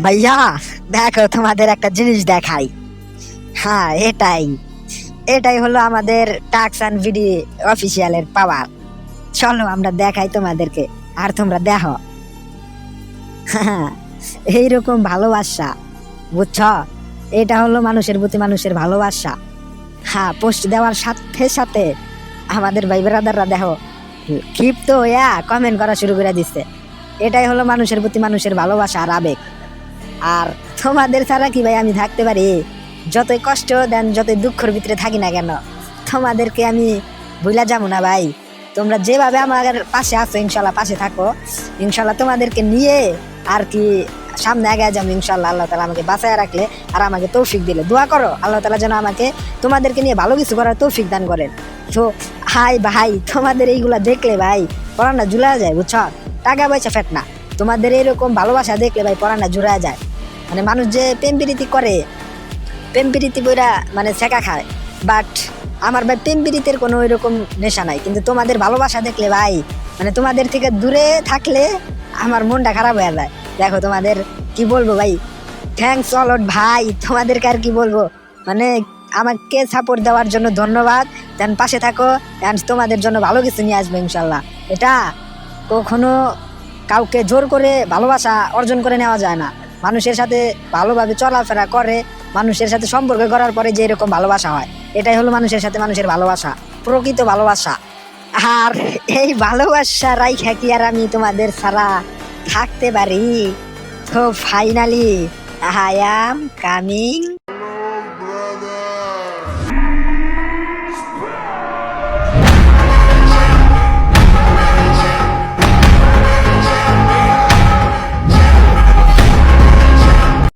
ভাইয়া দেখো তোমাদের একটা জিনিস দেখাই। হ্যাঁ, এটাই এটাই হলো আমাদের টাক্স অ্যান্ড ভিডি অফিসিয়ালের পাওয়ার। চলো আমরা দেখাই তোমাদেরকে, আর তোমরা দেখো। হ্যাঁ, এইরকম ভালোবাসা, বুঝছ? এটা হলো মানুষের প্রতি মানুষের ভালোবাসা। হ্যাঁ, পোস্ট দেওয়ার সাথে সাথে আমাদের ভাই ব্রাদাররা দেখো ক্ষিপ্ত হইয়া কমেন্ট করা শুরু করে দিচ্ছে। এটাই হলো মানুষের প্রতি মানুষের ভালোবাসা আর আবেগ। আর তোমাদের ছাড়া কি ভাই আমি থাকতে পারি? যতই কষ্ট দেন, যতই দুঃখের ভিতরে থাকি না কেন, তোমাদেরকে আমি ভুলা যাবো না ভাই। তোমরা যেভাবে আমার পাশে আছো, ইনশাল্লাহ পাশে থাকো। ইনশাল্লাহ তোমাদেরকে নিয়ে আর কি সামনে আগে যাবো ইনশাল্লাহ। আল্লাহ তালা আমাকে বাঁচায় রাখলে আর আমাকে তৌফিক দিলে দোয়া করো আল্লাহ তালা যেন আমাকে তোমাদেরকে নিয়ে ভালো কিছু করার তৌফিক দান করেন। তো হাই ভাই, তোমাদের এইগুলা দেখলে ভাই পড়ানা জুলা যায়, বুঝছ? টাকা পয়সা ফেট না, তোমাদের এরকম ভালোবাসা দেখলে ভাই পড়ানা জুড়া যায়। মানে মানুষ যে প্রেম প্রীতি করে, প্রেম প্রীতি বইরা মানে ছেঁকা খায়, বাট আমার ভাই প্রেম প্রীতির কোনো ওইরকম নেশা নাই। কিন্তু তোমাদের ভালোবাসা দেখলে ভাই, মানে তোমাদের থেকে দূরে থাকলে আমার মনটা খারাপ হয়ে যায়। দেখো তোমাদের কি বলবো ভাই, থ্যাংকস অলট ভাই, তোমাদেরকে আর কি বলবো। মানে আমাকে সাপোর্ট দেওয়ার জন্য ধন্যবাদ। দেন পাশে থাকো, অ্যান্ড তোমাদের জন্য ভালো কিছু নিয়ে আসবো ইনশাল্লাহ। এটা কখনো কাউকে জোর করে ভালোবাসা অর্জন করে নেওয়া যায় না। মানুষের সাথে ভালোভাবে চলাফেরা করে, মানুষের সাথে সম্পর্ক করার পরে যে এরকম ভালোবাসা হয়, এটাই হলো মানুষের সাথে মানুষের ভালোবাসা, প্রকৃত ভালোবাসা। আর এই ভালোবাসা রাইখা কি আর আমি তোমাদের ছাড়া থাকতে পারি? তো ফাইনালি আই অ্যাম কামিং।